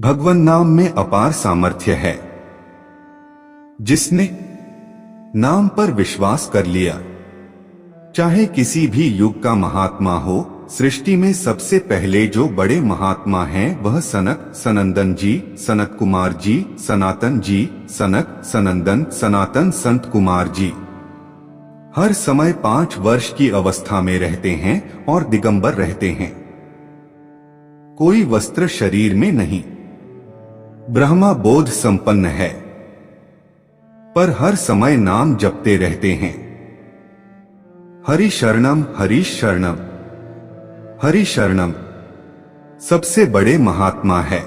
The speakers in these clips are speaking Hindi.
भगवन नाम में अपार सामर्थ्य है। जिसने नाम पर विश्वास कर लिया, चाहे किसी भी युग का महात्मा हो, सृष्टि में सबसे पहले जो बड़े महात्मा हैं वह सनक सनंदन जी, सनत कुमार जी, सनातन जी, सनक सनंदन सनातन संत कुमार जी हर समय 5 वर्ष की अवस्था में रहते हैं और दिगंबर रहते हैं। कोई वस्त्र शरीर में नहीं, ब्रह्मा बोध संपन्न है, पर हर समय नाम जपते रहते हैं। हरि शरणम हरि शरणम हरि शरणम सबसे बड़े महात्मा है।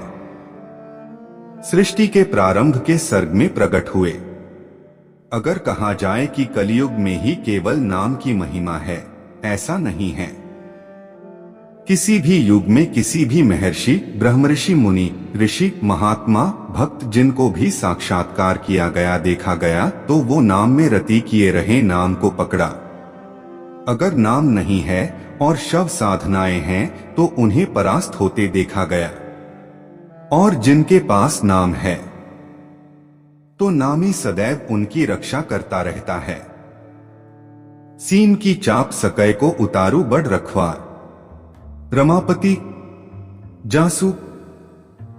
सृष्टि के प्रारंभ के सर्ग में प्रकट हुए। अगर कहा जाए कि कलयुग में ही केवल नाम की महिमा है, ऐसा नहीं है। किसी भी युग में किसी भी महर्षि, ब्रह्मर्षि, मुनि, ऋषि, महात्मा, भक्त जिनको भी साक्षात्कार किया गया, देखा गया, तो वो नाम में रति किए रहे, नाम को पकड़ा। अगर नाम नहीं है और शव साधनाएं हैं तो उन्हें परास्त होते देखा गया। और जिनके पास नाम है तो नामी सदैव उनकी रक्षा करता रहता है। सीम की चाप सकै को उतारू बड़ रखवार, रमापति जासु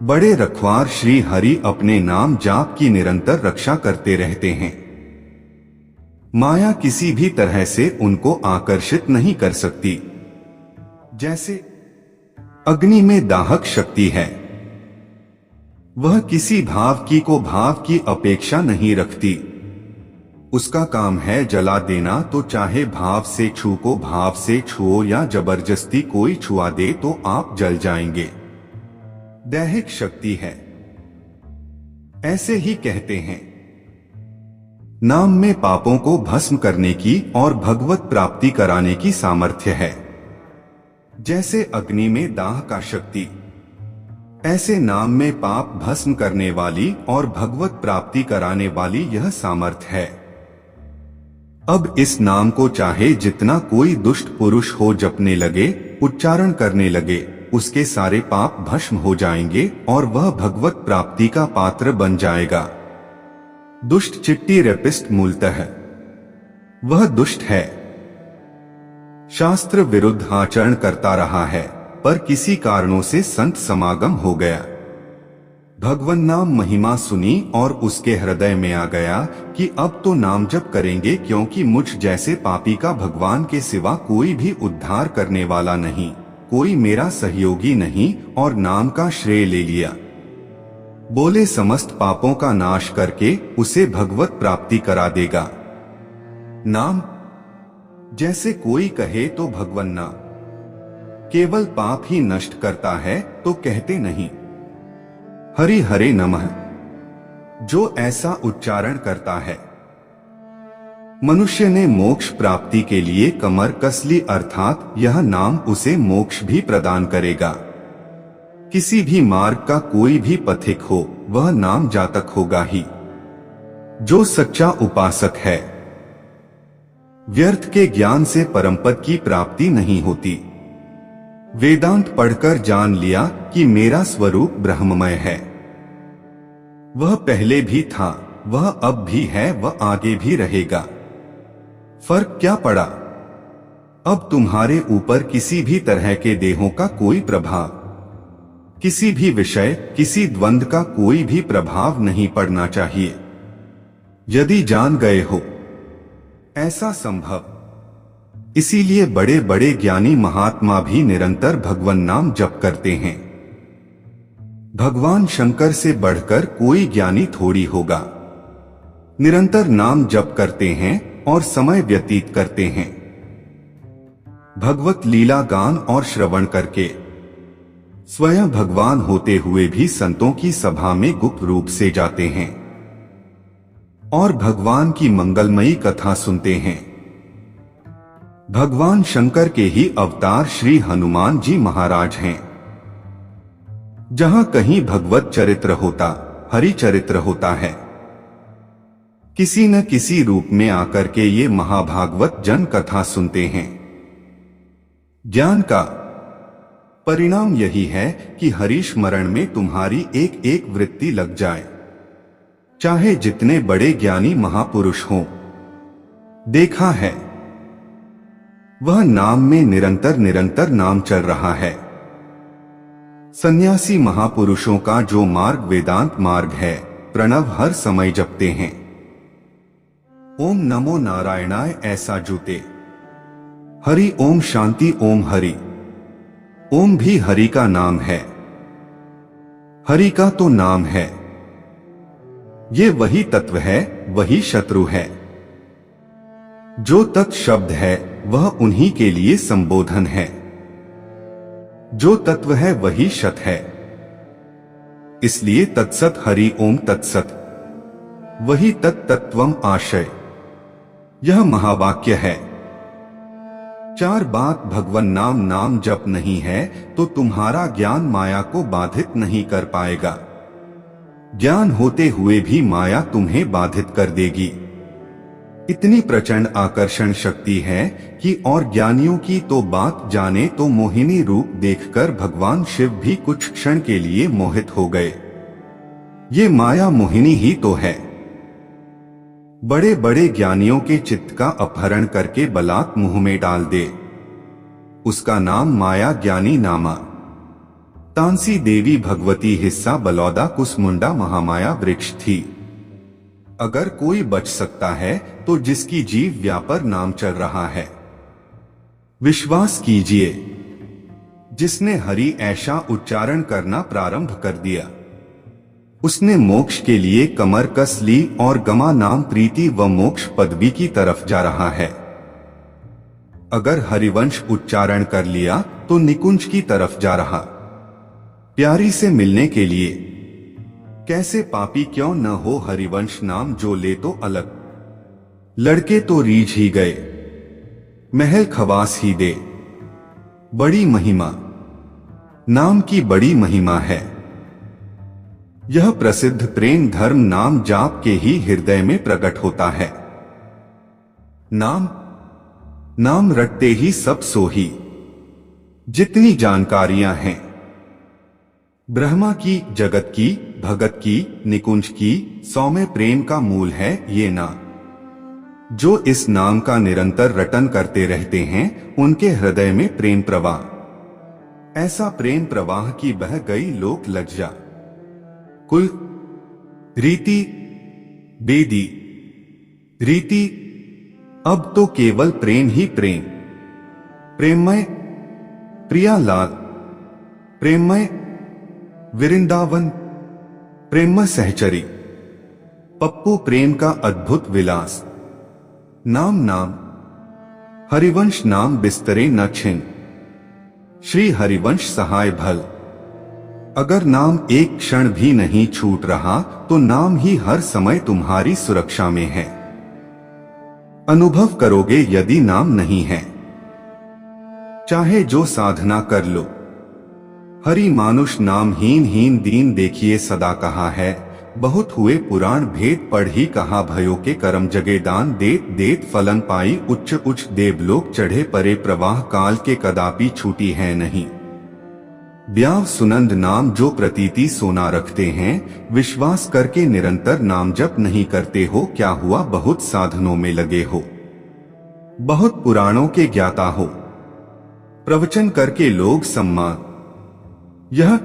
बड़े रखवार श्री हरि अपने नाम जाप की निरंतर रक्षा करते रहते हैं। माया किसी भी तरह से उनको आकर्षित नहीं कर सकती। जैसे अग्नि में दाहक शक्ति है, वह किसी भाव की को भाव की अपेक्षा नहीं रखती। उसका काम है जला देना, तो चाहे भाव से छू को भाव से छुओ या जबरदस्ती कोई छुआ दे तो आप जल जाएंगे। दैहिक शक्ति है। ऐसे ही कहते हैं, नाम में पापों को भस्म करने की और भगवत प्राप्ति कराने की सामर्थ्य है। जैसे अग्नि में दाह का शक्ति, ऐसे नाम में पाप भस्म करने वाली और भगवत प्राप्ति कराने वाली यह सामर्थ्य है। अब इस नाम को चाहे जितना कोई दुष्ट पुरुष हो जपने लगे, उच्चारण करने लगे, उसके सारे पाप भस्म हो जाएंगे और वह भगवत प्राप्ति का पात्र बन जाएगा। दुष्ट चिट्टी रेपिस्ट मूलतः वह दुष्ट है, शास्त्र विरुद्ध आचरण करता रहा है, पर किसी कारणों से संत समागम हो गया, भगवन नाम महिमा सुनी और उसके हृदय में आ गया कि अब तो नाम जप करेंगे, क्योंकि मुझ जैसे पापी का भगवान के सिवा कोई भी उद्धार करने वाला नहीं, कोई मेरा सहयोगी नहीं, और नाम का श्रेय ले लिया। बोले समस्त पापों का नाश करके उसे भगवत प्राप्ति करा देगा। नाम जैसे कोई कहे तो भगवन नाम केवल पाप ही नष्ट करता है तो कहते नहीं। हरि हरे नमः जो ऐसा उच्चारण करता है, मनुष्य ने मोक्ष प्राप्ति के लिए कमर कस ली, अर्थात यह नाम उसे मोक्ष भी प्रदान करेगा। किसी भी मार्ग का कोई भी पथिक हो, वह नाम जातक होगा ही। जो सच्चा उपासक है, व्यर्थ के ज्ञान से परमपद की प्राप्ति नहीं होती। वेदांत पढ़कर जान लिया कि मेरा स्वरूप ब्रह्ममय है, वह पहले भी था, वह अब भी है, वह आगे भी रहेगा। फर्क क्या पड़ा? अब तुम्हारे ऊपर किसी भी तरह के देहों का कोई प्रभाव, किसी भी विषय, किसी द्वंद्व का कोई भी प्रभाव नहीं पड़ना चाहिए। यदि जान गए हो ऐसा संभव, इसीलिए बड़े बड़े ज्ञानी महात्मा भी निरंतर भगवन नाम जप करते हैं। भगवान शंकर से बढ़कर कोई ज्ञानी थोड़ी होगा। निरंतर नाम जप करते हैं और समय व्यतीत करते हैं, भगवत लीला गान और श्रवण करके। स्वयं भगवान होते हुए भी संतों की सभा में गुप्त रूप से जाते हैं और भगवान की मंगलमयी कथा सुनते हैं। भगवान शंकर के ही अवतार श्री हनुमान जी महाराज हैं। जहां कहीं भगवत चरित्र होता, हरि चरित्र होता है। किसी न किसी रूप में आकर के ये महाभागवत जन कथा सुनते हैं। ज्ञान का परिणाम यही है कि हरि स्मरण में तुम्हारी एक एक वृत्ति लग जाए। चाहे जितने बड़े ज्ञानी महापुरुष हों, देखा है वह नाम में निरंतर निरंतर नाम चल रहा है। सन्यासी महापुरुषों का जो मार्ग वेदांत मार्ग है, प्रणव हर समय जपते हैं। ओम नमो नारायणाय ऐसा जूते। हरि ओम शांति ओम हरि। ओम भी हरि का नाम है। हरि का तो नाम है। ये वही तत्व है, वही शत्रु है। जो तत् शब्द है वह उन्हीं के लिए संबोधन है। जो तत्व है वही सत है। इसलिए तत्सत हरि ओम तत्सत, वही तत्तत्वम आशय, यह महावाक्य है। चार बात भगवन नाम नाम जप नहीं है तो तुम्हारा ज्ञान माया को बाधित नहीं कर पाएगा। ज्ञान होते हुए भी माया तुम्हें बाधित कर देगी। इतनी प्रचंड आकर्षण शक्ति है कि और ज्ञानियों की तो बात जाने तो मोहिनी रूप देखकर भगवान शिव भी कुछ क्षण के लिए मोहित हो गए। ये माया मोहिनी ही तो है। बड़े बड़े ज्ञानियों के चित्त का अपहरण करके बलात् मुंह में डाल दे, उसका नाम माया ज्ञानी नामा। तांसी देवी भगवती हिस्सा बलौदा कुसमुंडा महामाया वृक्ष थी। अगर कोई बच सकता है तो जिसकी जीव व्यापर नाम चल रहा है। विश्वास कीजिए, जिसने हरि ऐसा उच्चारण करना प्रारंभ कर दिया, उसने मोक्ष के लिए कमर कस ली और गमा नाम प्रीति व मोक्ष पदवी की तरफ जा रहा है। अगर हरिवंश उच्चारण कर लिया तो निकुंज की तरफ जा रहा, प्यारी से मिलने के लिए। कैसे पापी क्यों न हो हरिवंश नाम जो ले तो अलग। लड़के तो रीझ ही गए, महल खवास ही दे। बड़ी महिमा, नाम की बड़ी महिमा है। यह प्रसिद्ध प्रेम धर्म नाम जाप के ही हृदय में प्रकट होता है। नाम नाम रटते ही सब सोही। जितनी जानकारियां हैं ब्रह्मा की, जगत की, भगत की, निकुंज की, सौम्य प्रेम का मूल है ये नाम। जो इस नाम का निरंतर रटन करते रहते हैं उनके हृदय में प्रेम प्रवाह, ऐसा प्रेम प्रवाह की बह गई लोक लज्जा, कुल, रीति, बेदी, रीति, अब तो केवल प्रेम ही प्रेम। प्रेममय प्रियालाल, प्रेममय वृंदावन, प्रेम सहचरी, पप्पू प्रेम का अद्भुत विलास। नाम नाम हरिवंश नाम बिस्तरे न छिन, श्री हरिवंश सहाय भल। अगर नाम एक क्षण भी नहीं छूट रहा तो नाम ही हर समय तुम्हारी सुरक्षा में है। अनुभव करोगे यदि नाम नहीं है, चाहे जो साधना कर लो। हरि मानुष नाम हीन हीन दीन देखिए सदा कहा है। बहुत हुए पुराण भेद पढ़ ही कहा भयो के कर्म जगे दान देत देत फलन पाई। उच्च उच्च देवलोक चढ़े परे प्रवाह काल के कदापि छूटी है नहीं। ब्याव सुनंद नाम जो प्रतीति सोना रखते हैं, विश्वास करके निरंतर नाम जप नहीं करते हो क्या हुआ बहुत साधनों में लगे हो, बहुत पुराणों के ज्ञाता हो, प्रवचन करके लोग सम्मान। यह